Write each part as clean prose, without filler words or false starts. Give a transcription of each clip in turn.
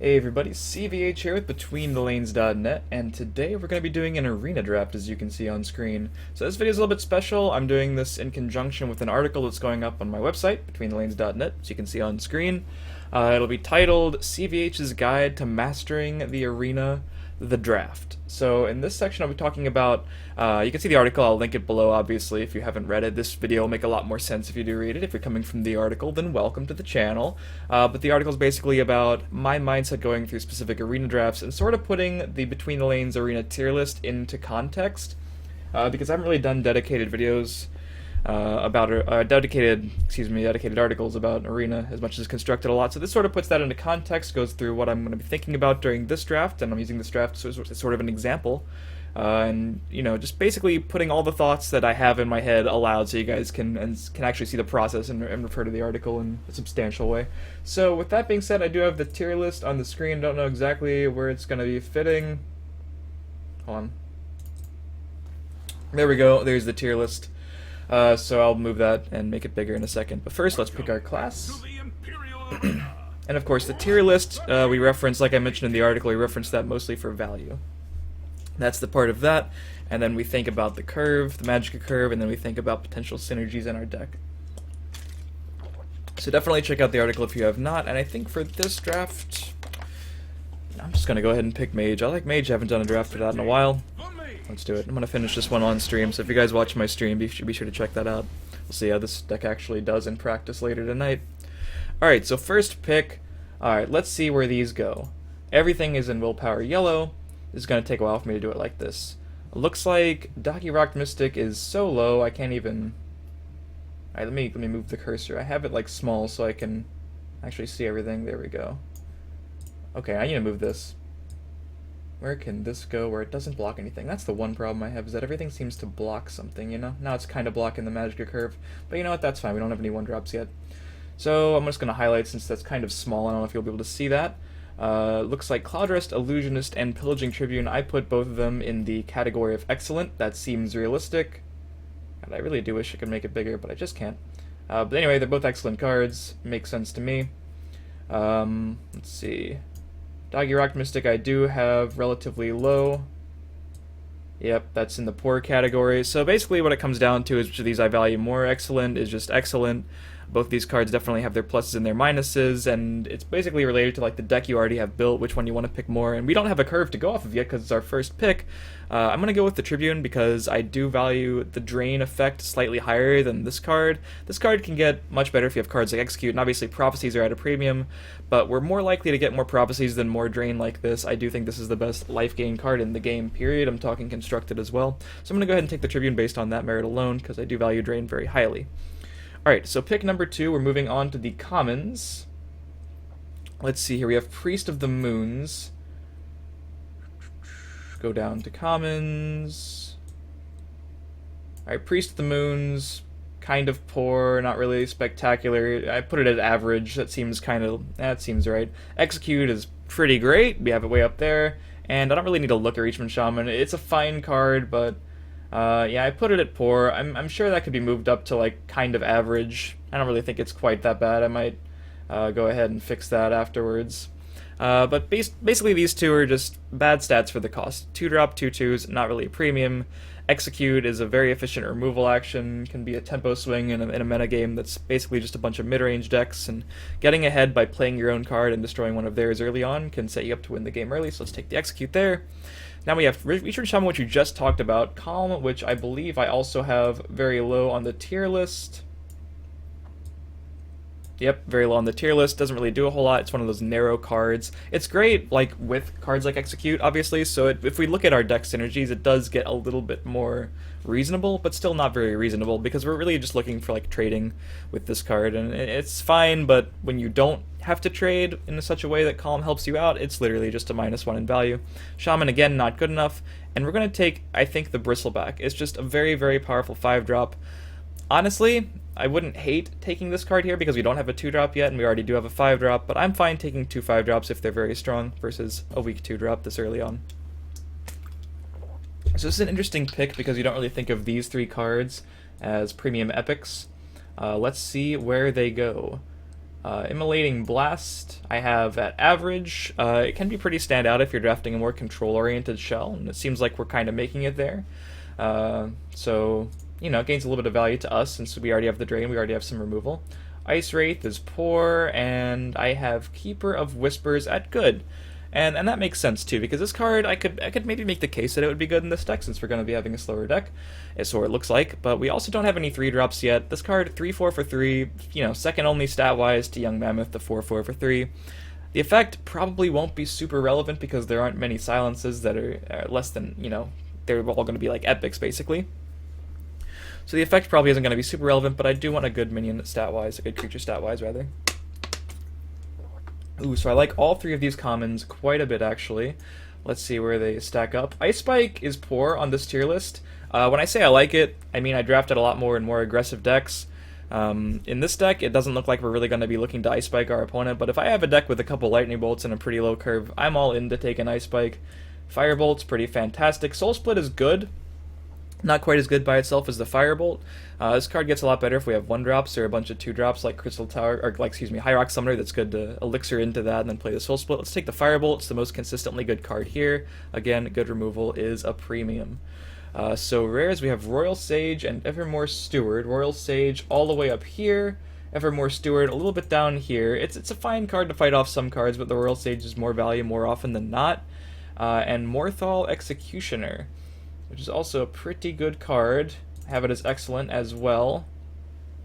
Hey everybody, CVH here with BetweenTheLanes.net, and today we're going to be doing an arena draft, as you can see on screen. So this video is a little bit special. I'm doing this in conjunction with an article that's going up on my website, BetweenTheLanes.net, as you can see on screen. It'll be titled CVH's Guide to Mastering the Arena, the Draft. So in this section I'll be talking about, you can see the article, I'll link it below obviously if you haven't read it. This video will make a lot more sense if you do read it. If you're coming from the article, then welcome to the channel. But the article is basically about my mindset going through specific arena drafts and sort of putting the Between the Lanes arena tier list into context. Because I haven't really done dedicated videos dedicated articles about arena as much as constructed a lot. So this sort of puts that into context, goes through what I'm going to be thinking about during this draft, and I'm using this draft as sort of an example. And you know, just basically putting all the thoughts that I have in my head aloud, so you guys can actually see the process and refer to the article in a substantial way. So with that being said, I do have the tier list on the screen. Don't know exactly where it's going to be fitting. Hold on. There we go. There's the tier list. So I'll move that and make it bigger in a second. But first, let's pick our class. And of course, the tier list we reference, like I mentioned in the article, we reference that mostly for value. That's the part of that. And then we think about the curve, the magic curve, and then we think about potential synergies in our deck. So definitely check out the article if you have not. And I think for this draft, I'm just going to go ahead and pick Mage. I like Mage. I haven't done a draft for that in a while. Let's do it. I'm going to finish this one on stream, so if you guys watch my stream, be sure to check that out. We'll see how this deck actually does in practice later tonight. Alright, so first pick. Alright, let's see where these go. Everything is in willpower yellow. This is going to take a while for me to do it like this. It looks like Doggy Rocked Mystic is so low, I can't even... Alright, let me move the cursor. I have it like small so I can actually see everything. There we go. Okay, I need to move this. Where can this go where it doesn't block anything? That's the one problem I have, is that everything seems to block something, you know? Now it's kind of blocking the Magic curve, but you know what, that's fine, we don't have any 1-drops yet. So I'm just going to highlight since that's kind of small, I don't know if you'll be able to see that. Looks like Cloudrest, Illusionist, and Pillaging Tribune, I put both of them in the category of excellent. That seems realistic. God, I really do wish I could make it bigger, but I just can't. But anyway, they're both excellent cards, makes sense to me. Let's see... Doggy Rocked Mystic I do have relatively low. Yep, that's in the poor category. So basically what it comes down to is which of these I value more. Excellent is just excellent. Both these cards definitely have their pluses and their minuses, and it's basically related to like the deck you already have built, which one you want to pick more. And we don't have a curve to go off of yet because it's our first pick. I'm going to go with the Tribune because I do value the drain effect slightly higher than this card. This card can get much better if you have cards like Execute, and obviously Prophecies are at a premium, but we're more likely to get more Prophecies than more drain like this. I do think this is the best life gain card in the game, period. I'm talking constructed as well. So I'm going to go ahead and take the Tribune based on that merit alone because I do value drain very highly. Alright, so pick number 2, we're moving on to the commons. Let's see here, we have Priest of the Moons. Go down to commons. Alright, Priest of the Moons, kind of poor, not really spectacular. I put it at average, that seems right. Execute is pretty great, we have it way up there. And I don't really need to look at Reachman Shaman. It's a fine card, but... yeah, I put it at poor. I'm sure that could be moved up to, like, kind of average. I don't really think it's quite that bad. I might go ahead and fix that afterwards. But basically these two are just bad stats for the cost. 2-drop, 2/2s, not really a premium. Execute is a very efficient removal action, can be a tempo swing in a metagame that's basically just a bunch of mid-range decks, and getting ahead by playing your own card and destroying one of theirs early on can set you up to win the game early, so let's take the Execute there. Now we have Reachman Shaman, which we just talked about, Calm, which I believe I also have very low on the tier list. Yep, very low on the tier list, doesn't really do a whole lot, it's one of those narrow cards. It's great, like, with cards like Execute, obviously, so if we look at our deck synergies, it does get a little bit more reasonable, but still not very reasonable, because we're really just looking for, like, trading with this card, and it's fine, but when you don't have to trade in such a way that Calm helps you out, it's literally just a -1 in value. Shaman, again, not good enough, and we're going to take, I think, the Bristleback. It's just a very, very powerful 5-drop. Honestly, I wouldn't hate taking this card here because we don't have a 2-drop yet and we already do have a 5-drop, but I'm fine taking 2 5-drops if they're very strong versus a weak 2-drop this early on. So this is an interesting pick because you don't really think of these 3 cards as premium epics. Let's see where they go. Immolating Blast I have at average. It can be pretty standout if you're drafting a more control-oriented shell, and it seems like we're kind of making it there. So, you know, it gains a little bit of value to us since we already have the Drain, we already have some removal. Ice Wraith is poor, and I have Keeper of Whispers at good. And that makes sense too, because this card, I could maybe make the case that it would be good in this deck, since we're going to be having a slower deck, so it looks like, but we also don't have any 3-drops yet. This card, 3-4 for 3, you know, second only stat-wise to Young Mammoth, the 4-4 for 3. The effect probably won't be super relevant, because there aren't many silences that are less than, you know, they're all going to be like epics, basically. So the effect probably isn't going to be super relevant, but I do want a good minion stat-wise, a good creature stat-wise, rather. Ooh, so I like all 3 of these commons quite a bit, actually. Let's see where they stack up. Ice Spike is poor on this tier list. When I say I like it, I mean I drafted a lot more in more aggressive decks. In this deck, it doesn't look like we're really going to be looking to Ice Spike our opponent, but if I have a deck with a couple Lightning Bolts and a pretty low curve, I'm all in to take an Ice Spike. Firebolt's pretty fantastic. Soul Split is good. Not quite as good by itself as the Firebolt. This card gets a lot better if we have 1-drops or a bunch of 2-drops like Crystal Tower, or like, excuse me, High Rock Summoner. That's good to elixir into that and then play the Soul Split. Let's take the Firebolt. It's the most consistently good card here. Again, good removal is a premium. So rares, we have Royal Sage and Evermore Steward. Royal Sage all the way up here. Evermore Steward a little bit down here. It's a fine card to fight off some cards, but the Royal Sage is more value more often than not. And Morthal Executioner, which is also a pretty good card. I have it as excellent as well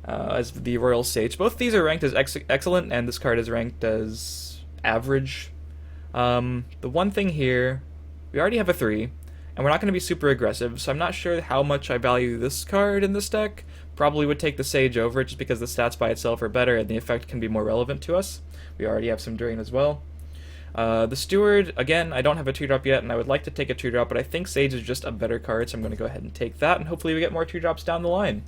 as the Royal Sage. Both these are ranked as excellent, and this card is ranked as average. The one thing here, we already have a 3, and we're not going to be super aggressive, so I'm not sure how much I value this card in this deck. Probably would take the Sage over it just because the stats by itself are better and the effect can be more relevant to us. We already have some Drain as well. The Steward, again, I don't have a 2-drop yet, and I would like to take a 2-drop, but I think Sage is just a better card, so I'm going to go ahead and take that, and hopefully we get more 2-drops down the line.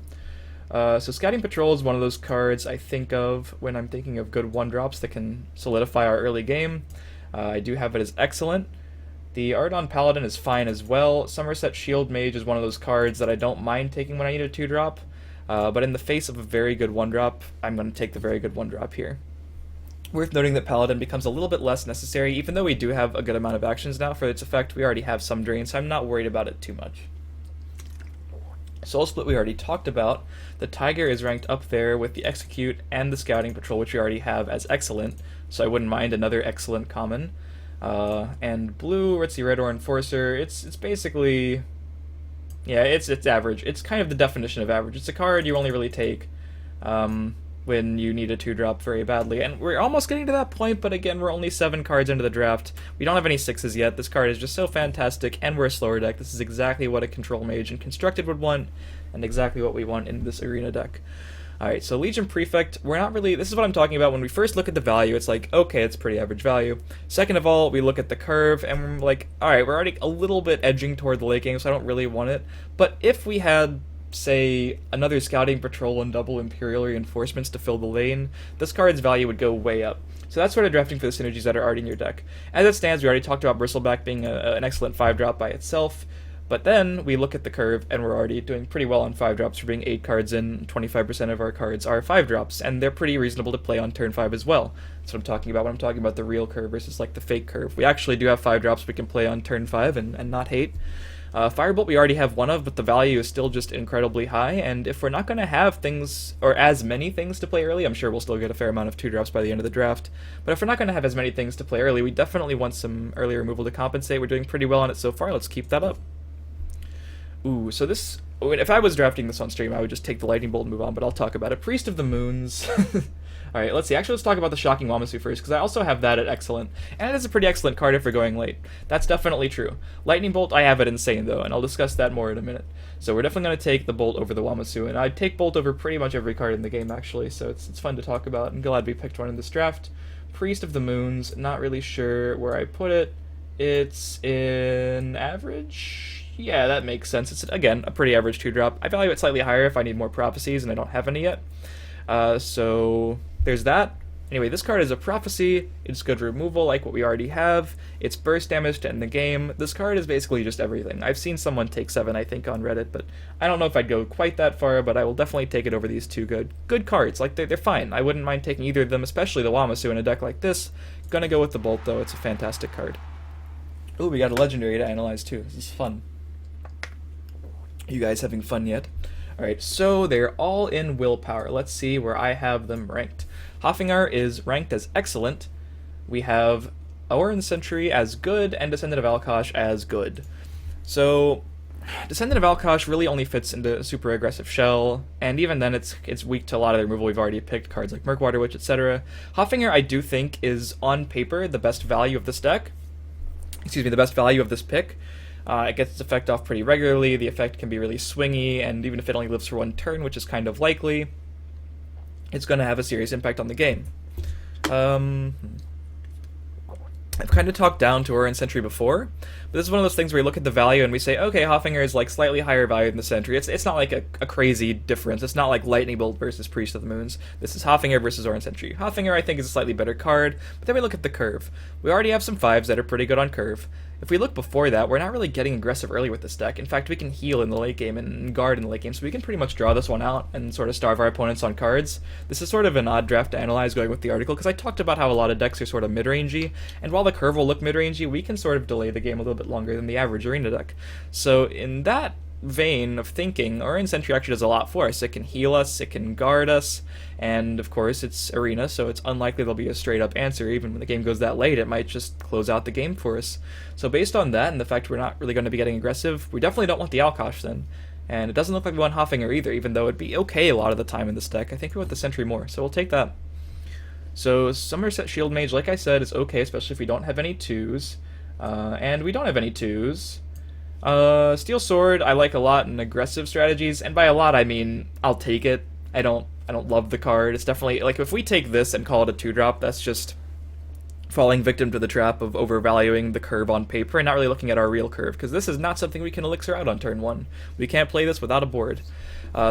So Scouting Patrol is one of those cards I think of when I'm thinking of good 1-drops that can solidify our early game. I do have it as excellent. The Ardon Paladin is fine as well. Somerset Shield Mage is one of those cards that I don't mind taking when I need a 2-drop, but in the face of a very good 1-drop, I'm going to take the very good 1-drop here. Worth noting that Paladin becomes a little bit less necessary, even though we do have a good amount of actions now for its effect. We already have some Drain, so I'm not worried about it too much. Soul Split we already talked about. The Tiger is ranked up there with the Execute and the Scouting Patrol, which we already have as excellent, so I wouldn't mind another excellent common. And blue, Ritzy Red or Enforcer, it's basically, yeah, it's average. It's kind of the definition of average. It's a card you only really take when you need a 2-drop very badly. And we're almost getting to that point, but again, we're only 7 cards into the draft. We don't have any 6s yet. This card is just so fantastic, and we're a slower deck. This is exactly what a Control Mage and Constructed would want, and exactly what we want in this Arena deck. Alright, so Legion Prefect, we're not really, this is what I'm talking about. When we first look at the value, it's like, okay, it's pretty average value. Second of all, we look at the curve, and we're like, alright, we're already a little bit edging toward the late game, so I don't really want it. But if we had, say, another Scouting Patrol and double Imperial Reinforcements to fill the lane, this card's value would go way up. So that's sort of drafting for the synergies that are already in your deck. As it stands, we already talked about Bristleback being an excellent 5-drop by itself, but then we look at the curve, and we're already doing pretty well on 5-drops for being 8 cards in. 25% of our cards are 5-drops, and they're pretty reasonable to play on turn 5 as well. That's what I'm talking about when I'm talking about the real curve versus like the fake curve. We actually do have 5-drops we can play on turn 5 and not hate. Firebolt we already have one of, but the value is still just incredibly high, and if we're not going to have things, or as many things to play early, I'm sure we'll still get a fair amount of 2-drops by the end of the draft, but if we're not going to have as many things to play early, we definitely want some early removal to compensate. We're doing pretty well on it so far, let's keep that up. Ooh, so this, if I was drafting this on stream, I would just take the Lightning Bolt and move on, but I'll talk about it. Priest of the Moons. Alright, let's see. Actually, let's talk about the Shocking Wamasu first, because I also have that at excellent. And it is a pretty excellent card if we're going late. That's definitely true. Lightning Bolt, I have it insane, though, and I'll discuss that more in a minute. So we're definitely going to take the Bolt over the Wamasu, and I'd take Bolt over pretty much every card in the game, actually, so it's fun to talk about. I'm glad we picked one in this draft. Priest of the Moons, not really sure where I put it. It's in average? Yeah, that makes sense. It's, again, a pretty average 2-drop. I value it slightly higher if I need more prophecies, and I don't have any yet. So there's that. Anyway, this card is a Prophecy. It's good removal like what we already have. It's burst damage to end the game. This card is basically just everything. I've seen someone take 7, I think, on Reddit, but I don't know if I'd go quite that far, but I will definitely take it over these two good cards. Like, they're fine. I wouldn't mind taking either of them, especially the Wamasu in a deck like this. Gonna go with the Bolt, though. It's a fantastic card. Ooh, we got a Legendary to analyze, too. This is fun. You guys having fun yet? Alright, so they're all in Willpower. Let's see where I have them ranked. Hoffinger is ranked as excellent. We have Oran Sentry as good and Descendant of Alkosh as good. So Descendant of Alkosh really only fits into Super Aggressive Shell, and even then it's weak to a lot of the removal we've already picked, cards like Murkwater Witch, etc. Hoffinger I do think is, on paper, the best value of this deck. Excuse me, the best value of this pick. It gets its effect off pretty regularly, the effect can be really swingy, and even if it only lives for one turn, which is kind of likely, it's going to have a serious impact on the game. I've kind of talked down to Oran Sentry before, but this is one of those things where you look at the value and we say, okay, Hoffinger is like slightly higher value than the Sentry. It's not like a crazy difference. It's not like Lightning Bolt versus Priest of the Moons. This is Hoffinger versus Oran Sentry. Hoffinger, I think, is a slightly better card, but then we look at the curve. We already have some 5s that are pretty good on curve. If we look before that, we're not really getting aggressive early with this deck. In fact, we can heal in the late game and guard in the late game, so we can pretty much draw this one out and sort of starve our opponents on cards. This is sort of an odd draft to analyze going with the article, because I talked about how a lot of decks are sort of mid-rangey, and while the curve will look mid-rangey, we can sort of delay the game a little bit longer than the average arena deck. So in that vein of thinking, Oran Sentry actually does a lot for us. It can heal us, it can guard us, and of course it's arena, so it's unlikely there'll be a straight up answer. Even when the game goes that late, it might just close out the game for us. So based on that and the fact we're not really going to be getting aggressive, we definitely don't want the Alkosh then. And it doesn't look like we want Hoffinger either, even though it'd be okay a lot of the time in this deck. I think we want the Sentry more, so we'll take that. So Somerset Shield Mage, like I said, is okay, especially if we don't have any 2s. And we don't have any 2s. Steel Sword I like a lot in aggressive strategies, and by a lot I mean I'll take it. I don't love the card. It's definitely, like, if we take this and call it a 2-drop, that's just falling victim to the trap of overvaluing the curve on paper and not really looking at our real curve, because this is not something we can elixir out on turn 1. We can't play this without a board.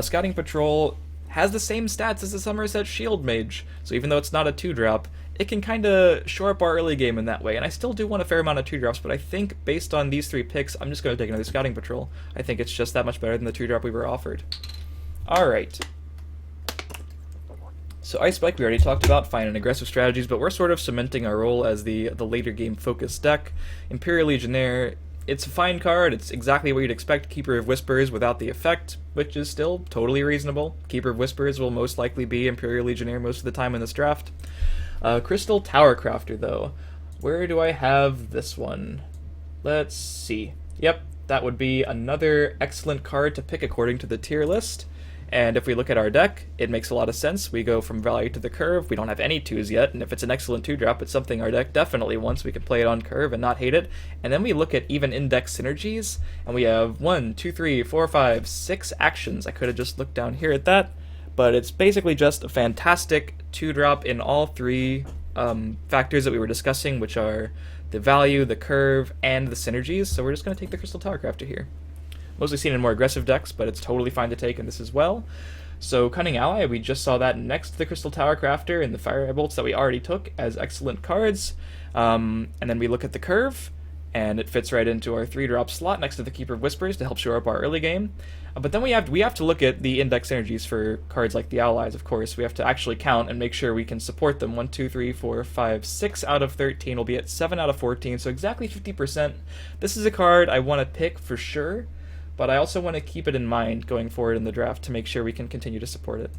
Scouting Patrol has the same stats as the Somerset Shield Mage, so even though it's not a 2-drop, it can kind of shore up our early game in that way, and I still do want a fair amount of 2-drops, but I think based on these 3 picks, I'm just going to take another Scouting Patrol. I think it's just that much better than the 2-drop we were offered. Alright. So Ice Spike we already talked about, fine and aggressive strategies, but we're sort of cementing our role as the later game focused deck. Imperial Legionnaire, it's a fine card, it's exactly what you'd expect. Keeper of Whispers without the effect, which is still totally reasonable. Keeper of Whispers will most likely be Imperial Legionnaire most of the time in this draft. Crystal Tower Crafter, though. Where do I have this one? Let's see. Yep, that would be another excellent card to pick according to the tier list. And if we look at our deck, it makes a lot of sense. We go from value to the curve. We don't have any 2s yet, and if it's an excellent 2-drop, it's something our deck definitely wants. We can play it on curve and not hate it. And then we look at even index synergies, and we have 1, 2, 3, 4, 5, 6 actions. I could have just looked down here at that, but it's basically just a fantastic 2-drop in all 3 factors that we were discussing, which are the value, the curve, and the synergies. So we're just going to take the Crystal Tower Crafter here. Mostly seen in more aggressive decks, but it's totally fine to take in this as well. So Cunning Ally, we just saw that next to the Crystal Tower Crafter and the Fire Bolts that we already took as excellent cards. And then we look at the curve, and it fits right into our 3-drop slot next to the Keeper of Whispers to help shore up our early game. But then we have to look at the index synergies for cards like the Allies, of course. We have to actually count and make sure we can support them. 1, 2, 3, 4, 5, 6 out of 13 will be at 7 out of 14, so exactly 50%. This is a card I want to pick for sure, but I also want to keep it in mind going forward in the draft to make sure we can continue to support it.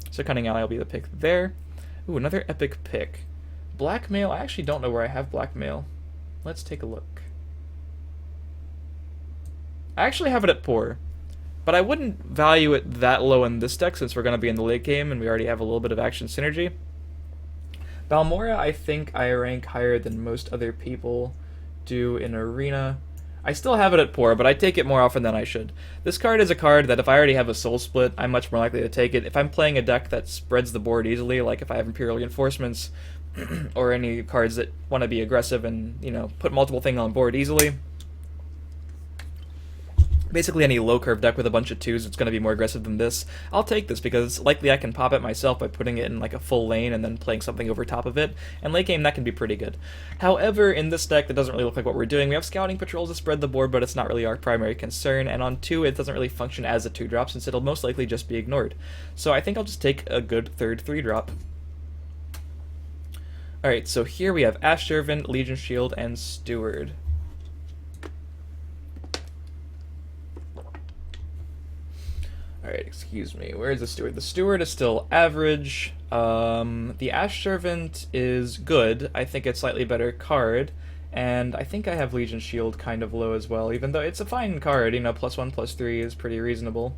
So Cunning Ally will be the pick there. Ooh, another epic pick. Blackmail, I actually don't know where I have Blackmail. Let's take a look. I actually have it at poor, but I wouldn't value it that low in this deck since we're going to be in the late game and we already have a little bit of action synergy. Balmora, I think I rank higher than most other people do in Arena. I still have it at poor, but I take it more often than I should. This card is a card that if I already have a Soul Split, I'm much more likely to take it. If I'm playing a deck that spreads the board easily, like if I have Imperial Reinforcements, or any cards that want to be aggressive and, you know, put multiple things on board easily, basically any low curve deck with a bunch of 2s, it's going to be more aggressive than this. I'll take this because likely I can pop it myself by putting it in like a full lane and then playing something over top of it, and late game that can be pretty good. However, in this deck that doesn't really look like what we're doing. We have scouting patrols to spread the board, but it's not really our primary concern, and on 2 it doesn't really function as a 2-drop since it'll most likely just be ignored. So I think I'll just take a good third 3-drop. Alright, so here we have Ash Servant, Legion Shield, and Steward. Alright, excuse me. Where is the Steward? The Steward is still average. The Ash Servant is good. I think it's slightly better card. And I think I have Legion Shield kind of low as well, even though it's a fine card. You know, +1/+3 is pretty reasonable.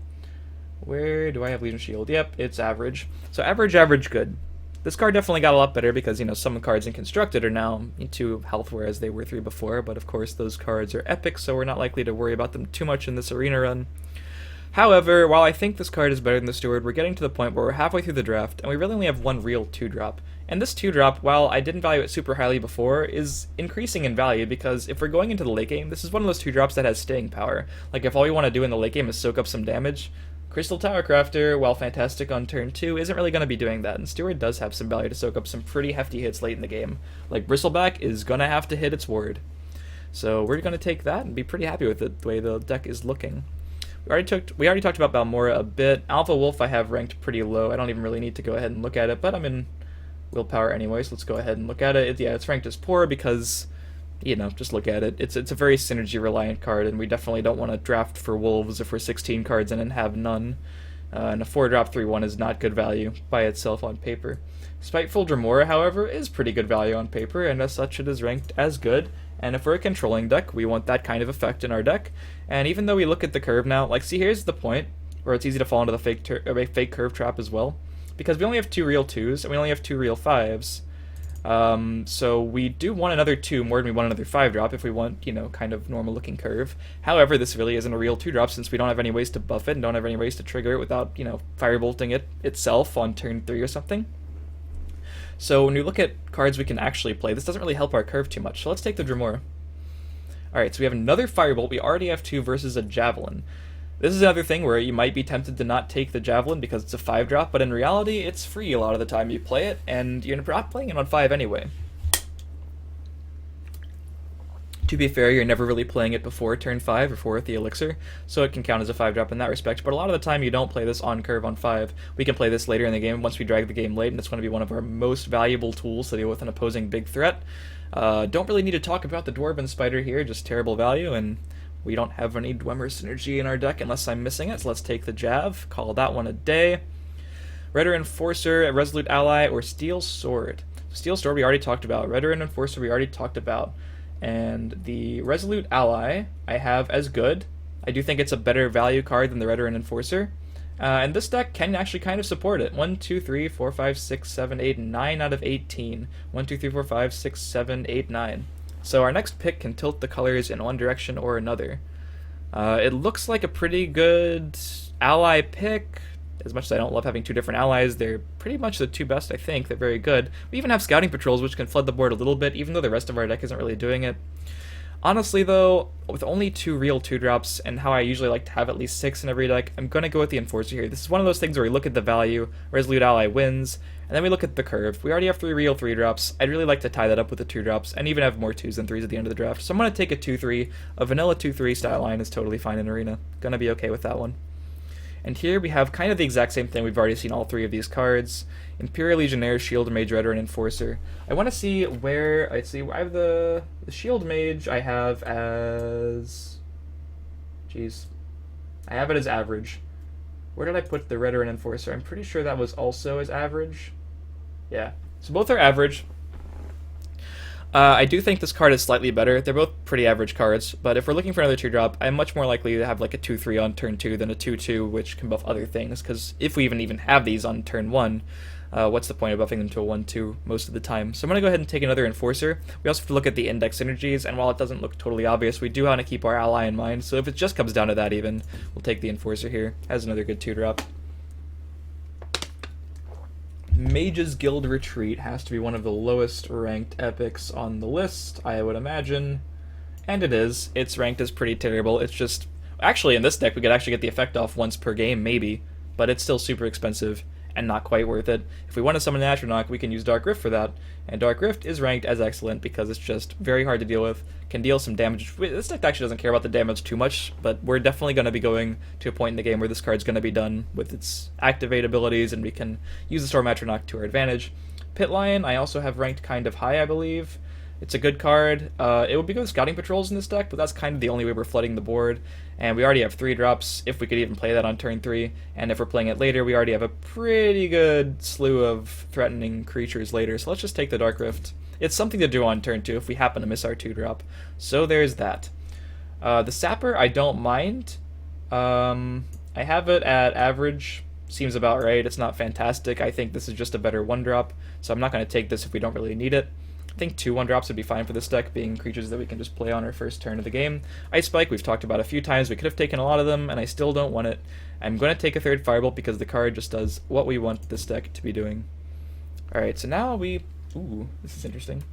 Where do I have Legion Shield? Yep, it's average. So average, average, good. This card definitely got a lot better because, you know, some cards in Constructed are now 2 health, whereas they were 3 before. But of course, those cards are epic, so we're not likely to worry about them too much in this arena run. However, while I think this card is better than the Steward, we're getting to the point where we're halfway through the draft, and we really only have one real 2-drop. And this 2-drop, while I didn't value it super highly before, is increasing in value, because if we're going into the late game, this is one of those 2-drops that has staying power. Like, if all we want to do in the late game is soak up some damage, Crystal Tower Crafter, while fantastic on turn 2, isn't really going to be doing that, and Steward does have some value to soak up some pretty hefty hits late in the game. Like, Bristleback is going to have to hit its ward. So we're going to take that and be pretty happy with it, the way the deck is looking. We already talked about Balmora a bit. Alpha Wolf I have ranked pretty low. I don't even really need to go ahead and look at it, but I'm in Willpower anyway, so let's go ahead and look at it. Yeah, it's ranked as poor because, you know, just look at it. It's a very synergy-reliant card, and we definitely don't want to draft for Wolves if we're 16 cards in and have none. And a 4-drop 3/1 is not good value by itself on paper. Spiteful Dremora, however, is pretty good value on paper, and as such it is ranked as good. And if we're a controlling deck, we want that kind of effect in our deck. And even though we look at the curve now, like, see, here's the point where it's easy to fall into the fake curve trap as well. Because we only have 2 real 2s, and we only have 2 real 5s. So we do want another 2 more than we want another 5-drop if we want, you know, kind of normal-looking curve. However, this really isn't a real 2-drop since we don't have any ways to buff it and don't have any ways to trigger it without, you know, firebolting it itself on turn 3 or something. So when we look at cards we can actually play, this doesn't really help our curve too much. So let's take the Dremora. Alright, so we have another Firebolt. We already have 2 versus a Javelin. This is another thing where you might be tempted to not take the Javelin because it's a 5-drop, but in reality, it's free a lot of the time you play it, and you're not playing it on 5 anyway. To be fair, you're never really playing it before turn 5 or 4 with the Elixir, so it can count as a 5-drop in that respect, but a lot of the time you don't play this on curve on 5. We can play this later in the game once we drag the game late, and it's going to be one of our most valuable tools to deal with an opposing big threat. Don't really need to talk about the Dwarven Spider here, just terrible value, and we don't have any Dwemer synergy in our deck unless I'm missing it, so let's take the Jav, call that one a day. Rhetor Enforcer, a Resolute Ally, or Steel Sword. Steel Sword we already talked about, Rhetor Enforcer we already talked about, and the Resolute Ally I have as good. I do think it's a better value card than the Rhetor Enforcer. And this deck can actually kind of support it. 1, 2, 3, 4, 5, 6, 7, 8, 9 out of 18. 1, 2, 3, 4, 5, 6, 7, 8, 9. So our next pick can tilt the colors in one direction or another. It looks like a pretty good ally pick. As much as I don't love having 2 different allies, they're pretty much the 2 best, I think. They're very good. We even have scouting patrols, which can flood the board a little bit, even though the rest of our deck isn't really doing it. Honestly, though, with only 2 real 2-drops, and how I usually like to have at least 6 in every deck, I'm going to go with the Enforcer here. This is one of those things where we look at the value, Resolute Ally wins, and then we look at the curve. We already have 3 real 3-drops. I'd really like to tie that up with the 2-drops, and even have more 2s than 3s at the end of the draft. So I'm going to take a 2-3. A vanilla 2-3 style line is totally fine in Arena. Gonna be okay with that one. And here we have kind of the exact same thing. We've already seen all 3 of these cards. Imperial Legionnaire, Shield Mage, Rhetor, and Enforcer. I want to see where... I have the Shield Mage I have as... Jeez. I have it as average. Where did I put the Rhetor and Enforcer? I'm pretty sure that was also as average. Yeah. So both are average. I do think this card is slightly better. They're both pretty average cards, but if we're looking for another 2-drop, I'm much more likely to have like a 2-3 on turn 2 than a 2-2, which can buff other things, because if we even have these on turn 1, what's the point of buffing them to a 1-2 most of the time? So I'm going to go ahead and take another Enforcer. We also have to look at the index synergies, and while it doesn't look totally obvious, we do want to keep our ally in mind, so if it just comes down to that even, we'll take the Enforcer here as another good 2-drop. Mage's Guild Retreat has to be one of the lowest ranked epics on the list, I would imagine. And it is. It's ranked as pretty terrible. It's just Actually, in this deck, we could actually get the effect off once per game, maybe, but it's still super expensive and not quite worth it. If we want to summon an Atronach, we can use Dark Rift for that, and Dark Rift is ranked as excellent because it's just very hard to deal with, can deal some damage. This deck actually doesn't care about the damage too much, but we're definitely going to be going to a point in the game where this card's going to be done with its activate abilities, and we can use the Storm Atronach to our advantage. Pit Lion, I also have ranked kind of high, I believe. It's a good card. It would be good with Scouting Patrols in this deck, but that's kind of the only way we're flooding the board. And we already have 3 drops, if we could even play that on turn 3. And if we're playing it later, we already have a pretty good slew of threatening creatures later. So let's just take the Dark Rift. It's something to do on turn 2 if we happen to miss our 2 drop. So there's that. The Sapper, I don't mind. I have it at average. Seems about right. It's not fantastic. I think this is just a better 1 drop. So I'm not going to take this if we don't really need it. I think 2 1-drops would be fine for this deck, being creatures that we can just play on our first turn of the game. Ice Spike, we've talked about a few times. We could have taken a lot of them, and I still don't want it. I'm going to take a 3rd Firebolt because the card just does what we want this deck to be doing. Alright, so now we... Ooh, this is interesting.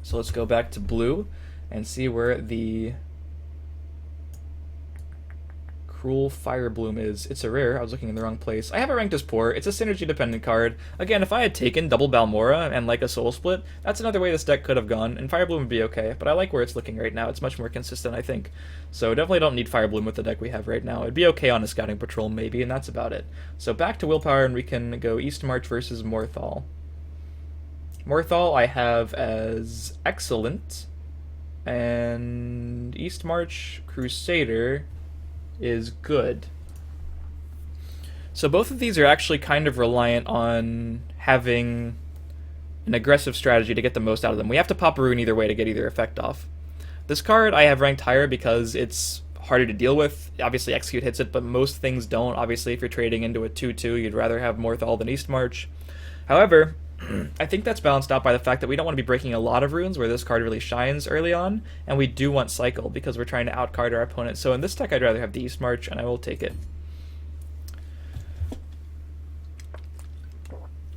So let's go back to blue and see where the Cruel Firebloom is. It's a rare. I was looking in the wrong place. I have it ranked as poor. It's a synergy-dependent card. Again, if I had taken double Balmora and like a Soul Split, that's another way this deck could have gone, and Firebloom would be okay, but I like where it's looking right now. It's much more consistent, I think. So definitely don't need Firebloom with the deck we have right now. It'd be okay on a Scouting Patrol, maybe, and that's about it. So back to Willpower, and we can go East March versus Morthal. Morthal I have as excellent, and East March Crusader is good. So both of these are actually kind of reliant on having an aggressive strategy to get the most out of them. We have to pop a rune either way to get either effect off. This card I have ranked higher because it's harder to deal with. Obviously Execute hits it, but most things don't. Obviously if you're trading into a 2-2, you'd rather have Morthal than East March. However, I think that's balanced out by the fact that we don't want to be breaking a lot of runes where this card really shines early on, and we do want Cycle because we're trying to outcard our opponent. So in this deck, I'd rather have the East March, and I will take it.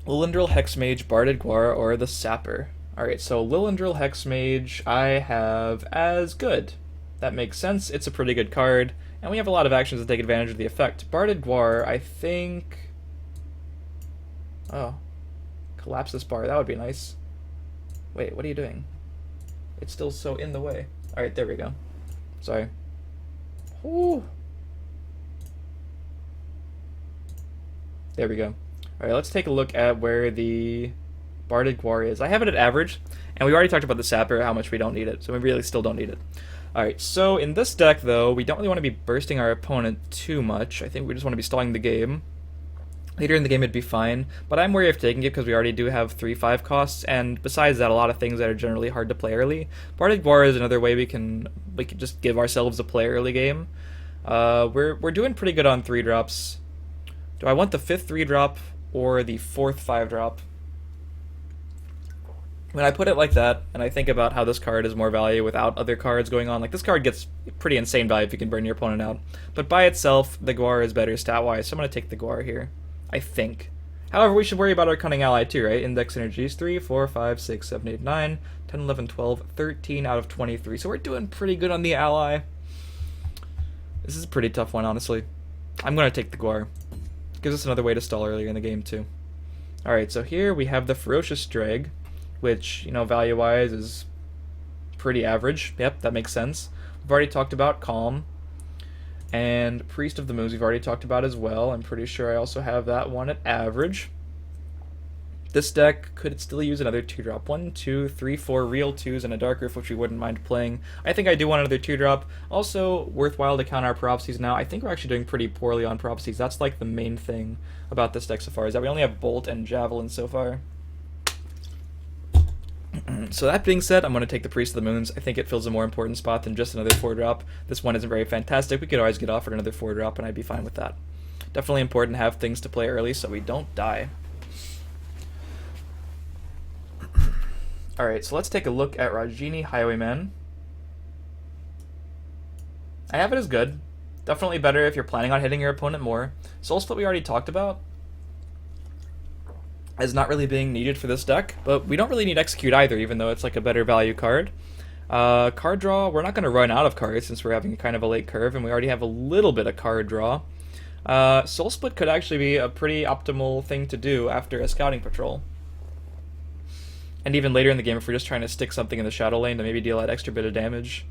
Lilindril, Hexmage, Barded Guar, or the Sapper. Alright, so Lilindril, Hexmage, I have as good. That makes sense. It's a pretty good card, and we have a lot of actions to take advantage of the effect. Barded Guar, I think... Oh. Collapse this bar, that would be nice. Wait, what are you doing? It's still so in the way. Alright, there we go. Sorry. Ooh. There we go. Alright, let's take a look at where the Barded Guar is. I have it at average, and we already talked about the Sapper, how much we don't need it, so we really still don't need it. Alright, so in this deck, though, we don't really want to be bursting our opponent too much. I think we just want to be stalling the game. Later in the game it'd be fine, but I'm wary of taking it because we already do have 3-5 costs, and besides that, a lot of things that are generally hard to play early. Barded Guar is another way we can just give ourselves a play early game. We're doing pretty good on 3-drops. Do I want the 5th 3-drop or the 4th 5-drop? When I put it like that, and I think about how this card is more value without other cards going on, like this card gets pretty insane value if you can burn your opponent out. But by itself, the Guar is better stat-wise, so I'm going to take the Guar here. I think. However, we should worry about our Cunning Ally too, right? Index synergies 3, 4, 5, 6, 7, 8, 9, 10, 11, 12, 13 out of 23. So we're doing pretty good on the ally. This is a pretty tough one, honestly. I'm going to take the Guar. Gives us another way to stall earlier in the game too. Alright, so here we have the Ferocious Drag, which, you know, value-wise is pretty average. Yep, that makes sense. We've already talked about Calm. And Priest of the Moons we've already talked about as well. I'm pretty sure I also have that one at average. This deck could still use another 2-drop. 1, 2, 3, 4 real 2s and a Dark Rift, which we wouldn't mind playing. I think I do want another 2-drop. Also, worthwhile to count our Prophecies now. I think we're actually doing pretty poorly on Prophecies. That's like the main thing about this deck so far, is that we only have Bolt and Javelin so far. So that being said, I'm going to take the Priest of the Moons. I think it fills a more important spot than just another 4-drop. This one isn't very fantastic. We could always get offered another 4-drop, and I'd be fine with that. Definitely important to have things to play early so we don't die. Alright, so let's take a look at Rajini Highwayman. I have it as good. Definitely better if you're planning on hitting your opponent more. Soul Split we already talked about as not really being needed for this deck, but we don't really need Execute either, even though it's like a better value card. Card draw, we're not going to run out of cards since we're having kind of a late curve, and we already have a little bit of card draw. Soul Split could actually be a pretty optimal thing to do after a scouting patrol. And even later in the game, if we're just trying to stick something in the shadow lane to maybe deal that extra bit of damage.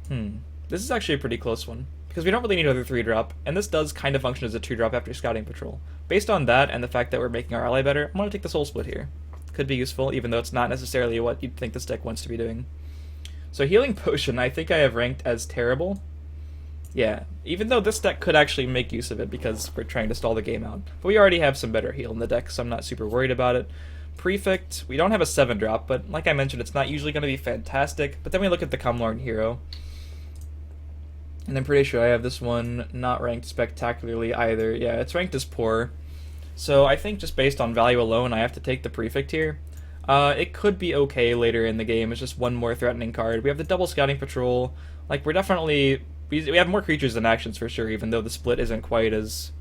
This is actually a pretty close one, because we don't really need another 3-drop, and this does kind of function as a 2-drop after scouting patrol. Based on that and the fact that we're making our ally better, I'm going to take the Soul Split here. Could be useful, even though it's not necessarily what you'd think this deck wants to be doing. So Healing Potion, I think I have ranked as terrible. Yeah, even though this deck could actually make use of it because we're trying to stall the game out. But we already have some better heal in the deck, so I'm not super worried about it. Prefect, we don't have a 7-drop, but like I mentioned, it's not usually going to be fantastic. But then we look at the Cumlorn Hero, and I'm pretty sure I have this one not ranked spectacularly either. Yeah, it's ranked as poor. So I think just based on value alone, I have to take the Prefect here. It could be okay later in the game. It's just one more threatening card. We have the double Scouting Patrol. Like, we're definitely... We have more creatures than actions for sure, even though the split isn't quite as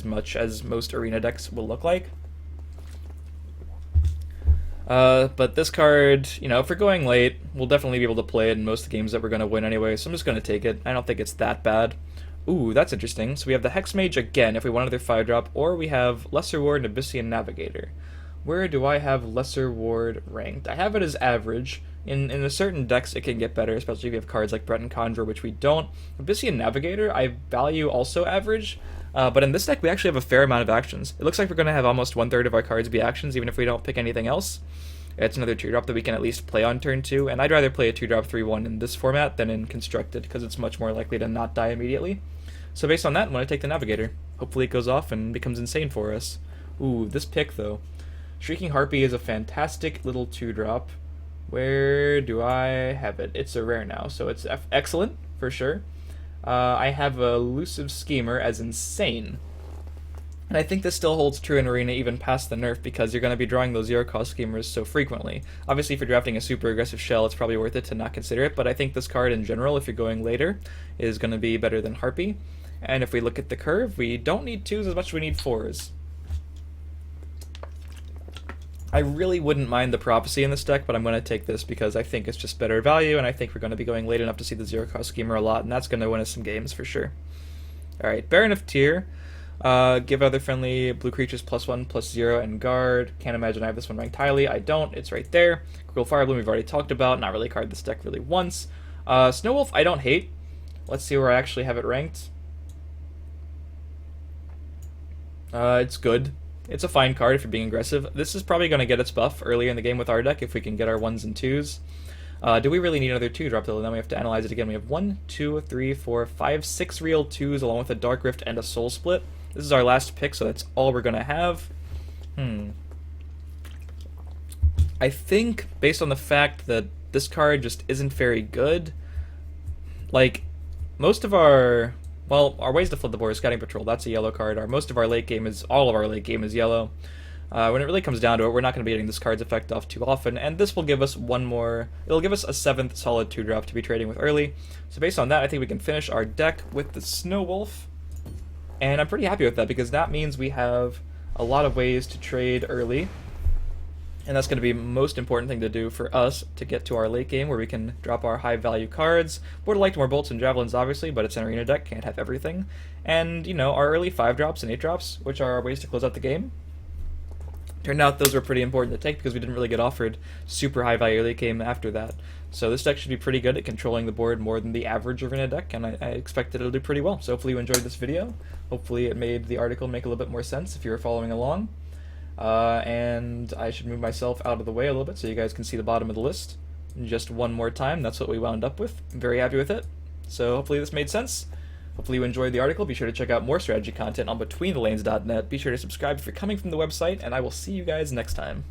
much as most arena decks will look like. But this card, you know, if we're going late, we'll definitely be able to play it in most of the games that we're going to win anyway, so I'm just going to take it. I don't think it's that bad. Ooh, that's interesting. So we have the Hex Mage again if we want another 5-drop, or we have Lesser Ward and Abyssian Navigator. Where do I have Lesser Ward ranked? I have it as average. In a certain decks, it can get better, especially if you have cards like Breton Conjurer, which we don't. Abyssian Navigator, I value also average, but in this deck, we actually have a fair amount of actions. It looks like we're going to have almost 1/3 of our cards be actions, even if we don't pick anything else. It's another 2-drop that we can at least play on turn 2, and I'd rather play a 2-drop 3/1 in this format than in Constructed, because it's much more likely to not die immediately. So based on that, I'm going to take the Navigator. Hopefully it goes off and becomes insane for us. Ooh, this pick, though. Shrieking Harpy is a fantastic little 2-drop. Where do I have it? It's a rare now, so it's excellent, for sure. I have a Elusive Schemer as insane. And I think this still holds true in Arena even past the nerf, because you're going to be drawing those 0-cost Schemers so frequently. Obviously, if you're drafting a super aggressive shell, it's probably worth it to not consider it, but I think this card in general, if you're going later, is going to be better than Harpy. And if we look at the curve, we don't need 2s as much as we need 4s. I really wouldn't mind the Prophecy in this deck, but I'm going to take this because I think it's just better value, and I think we're going to be going late enough to see the 0-cost Schemer a lot, and that's going to win us some games for sure. Alright, Baron of Tyr. Give other friendly blue creatures +1/+0 and guard. Can't imagine I have this one ranked highly. I don't. It's right there. Cruel Firebloom we've already talked about. Not really card this deck really once. Snow Wolf I don't hate. Let's see where I actually have it ranked. It's good. It's a fine card if you're being aggressive. This is probably going to get its buff earlier in the game with our deck if we can get our 1s and 2s. Do we really need another 2-drop though? Then we have to analyze it again. We have 1, 2, 3, 4, 5, 6 real 2s along with a Dark Rift and a Soul Split. This is our last pick, so that's all we're going to have. I think, based on the fact that this card just isn't very good, like, most of our... Well, our ways to flip the board is Scouting Patrol. That's a yellow card. Most of our late game is... All of our late game is yellow. When it really comes down to it, we're not going to be getting this card's effect off too often, and this will give us one more... It'll give us a 7th solid 2-drop to be trading with early. So based on that, I think we can finish our deck with the Snow Wolf. And I'm pretty happy with that, because that means we have a lot of ways to trade early. And that's going to be the most important thing to do for us to get to our late game, where we can drop our high-value cards. Would have liked more Bolts and Javelins, obviously, but it's an Arena deck, can't have everything. And, you know, our early 5-drops and 8-drops, which are our ways to close out the game. Turned out those were pretty important to take, because we didn't really get offered super high-value late game after that. So this deck should be pretty good at controlling the board more than the average Arena deck, and I expect that it'll do pretty well. So hopefully you enjoyed this video. Hopefully it made the article make a little bit more sense if you were following along. And I should move myself out of the way a little bit so you guys can see the bottom of the list. And just one more time, that's what we wound up with. I'm very happy with it. So hopefully this made sense. Hopefully you enjoyed the article. Be sure to check out more strategy content on betweenthelane.net. Be sure to subscribe if you're coming from the website, and I will see you guys next time.